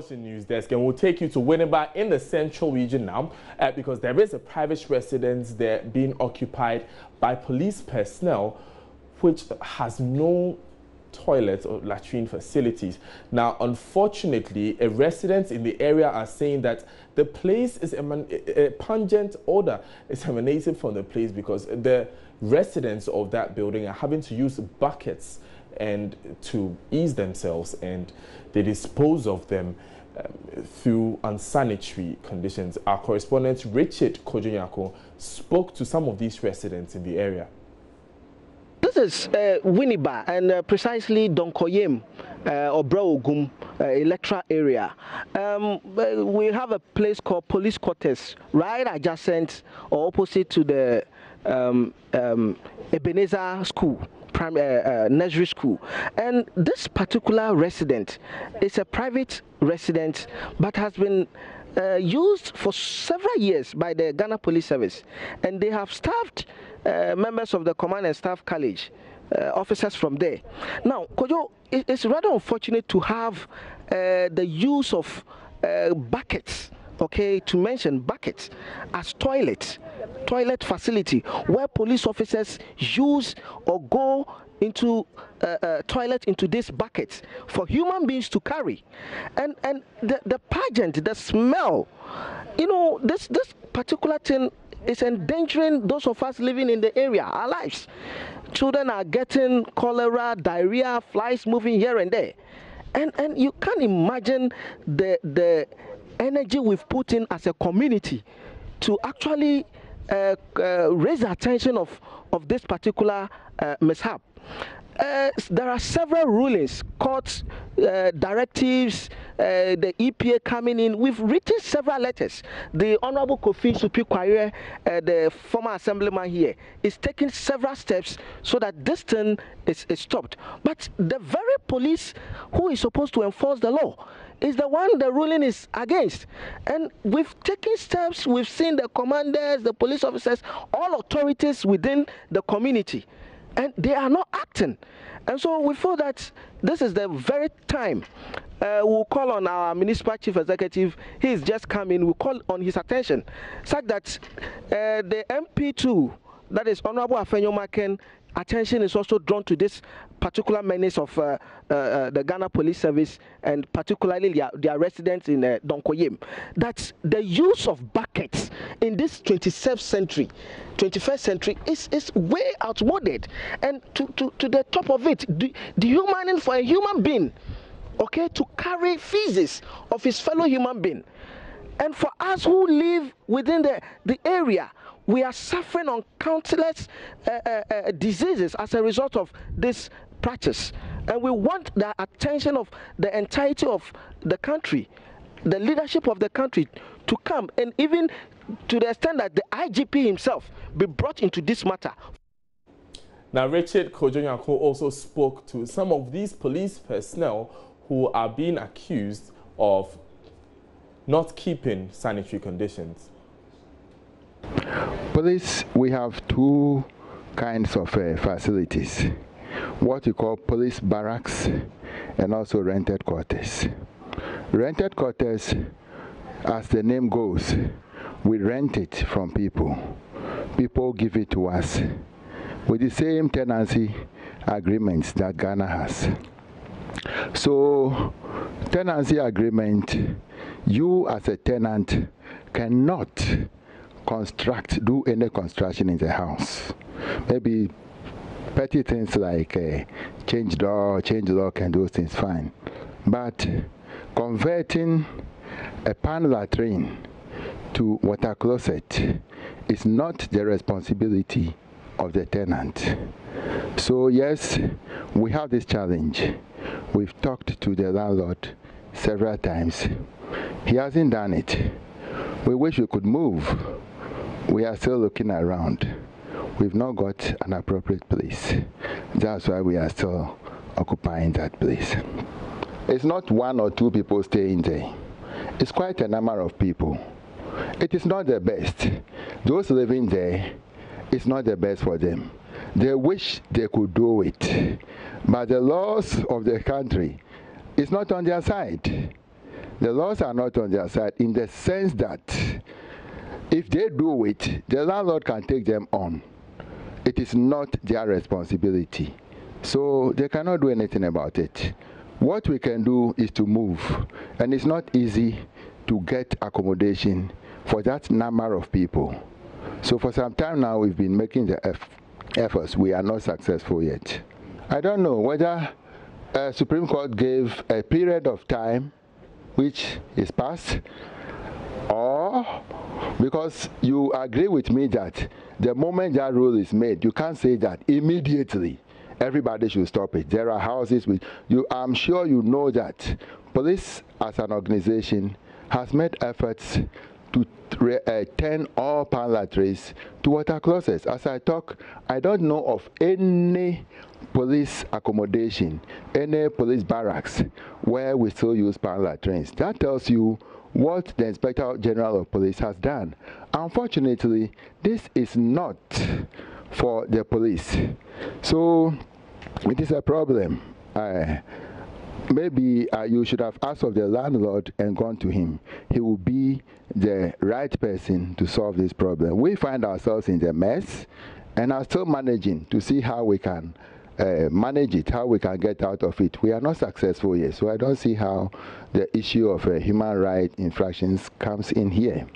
watching News Desk, and we'll take you to Winneba in the central region now because there is a private residence there being occupied by police personnel which has no toilet or latrine facilities. Now, unfortunately, residents in the area are saying that the place is a pungent odor is emanating from the place because the residents of that building are having to use buckets and to ease themselves, and they dispose of them through unsanitary conditions. Our correspondent Richard Kojonyako spoke to some of these residents in the area. This is Winneba and precisely Donkoyem or Braogum electoral area. We have a place called police quarters right adjacent or opposite to the Ebenezer School. Nursery school, and this particular resident is a private resident but has been used for several years by the Ghana Police Service, and they have staffed members of the Command and Staff College, officers from there. Now, Kojo, it's rather unfortunate to have the use of buckets, okay, to mention buckets as toilet facility where police officers use or go into toilet into this bucket for human beings to carry, and the pageant, the smell, you know, this particular thing is endangering those of us living in the area, our lives. Children are getting cholera, diarrhea, flies moving here and there, and you can't imagine the energy we've put in as a community to actually raise the attention of this particular mishap. There are several rulings, courts, directives, the EPA coming in. We've written several letters. The Honorable Kofi Supi-Kwaye, the former assemblyman here, is taking several steps so that this thing is stopped. But the very police who is supposed to enforce the law is the one the ruling is against. And we've taken steps, we've seen the commanders, the police officers, all authorities within the community, and they are not acting. And so we feel that this is the very time we'll call on our municipal chief executive. He is just coming. We'll call on his attention such that the MP2, that is Honorable Afenyo Maken, attention is also drawn to this particular menace of the Ghana Police Service, and particularly their residents in Donkoyem, that the use of buckets in this 21st century is way outmoded. And to the top of it, the human, for a human being, okay, to carry feces of his fellow human being. And for us who live within the area, we are suffering on countless diseases as a result of this practice. And we want the attention of the entirety of the country, the leadership of the country, to come, and even to the extent that the IGP himself be brought into this matter. Now, Richard Kojonyako also spoke to some of these police personnel who are being accused of not keeping sanitary conditions. Police, we have two kinds of facilities. What we call police barracks and also rented quarters. Rented quarters, as the name goes, we rent it from people. People give it to us with the same tenancy agreements that Ghana has. So, tenancy agreement, you as a tenant cannot do any construction in the house. Maybe petty things like change door, and those things, fine. But converting a pan latrine to water closet is not the responsibility of the tenant. So yes, we have this challenge. We've talked to the landlord several times. He hasn't done it. We wish we could move. We are still looking around. We've not got an appropriate place. That's why we are still occupying that place. It's not one or two people staying there. It's quite a number of people. It is not the best. Those living there, it's not the best for them. They wish they could do it. But the laws of the country is not on their side. The laws are not on their side in the sense that if they do it, the landlord can take them on. It is not their responsibility. So they cannot do anything about it. What we can do is to move. And it's not easy to get accommodation for that number of people. So for some time now, we've been making the efforts. We are not successful yet. I don't know whether Supreme Court gave a period of time which is past, or because you agree with me that the moment that rule is made, you can't say that immediately everybody should stop it. There are houses with you. I'm sure you know that police as an organization has made efforts to turn all pan latrines to water closets. As I talk, I don't know of any police accommodation, any police barracks where we still use pan latrines. That tells you what the Inspector General of Police has done. Unfortunately, this is not for the police. So it is a problem. Maybe you should have asked of the landlord and gone to him. He will be the right person to solve this problem. We find ourselves in the mess and are still managing to see how we can manage it, how we can get out of it. We are not successful yet, so I don't see how the issue of human rights infractions comes in here.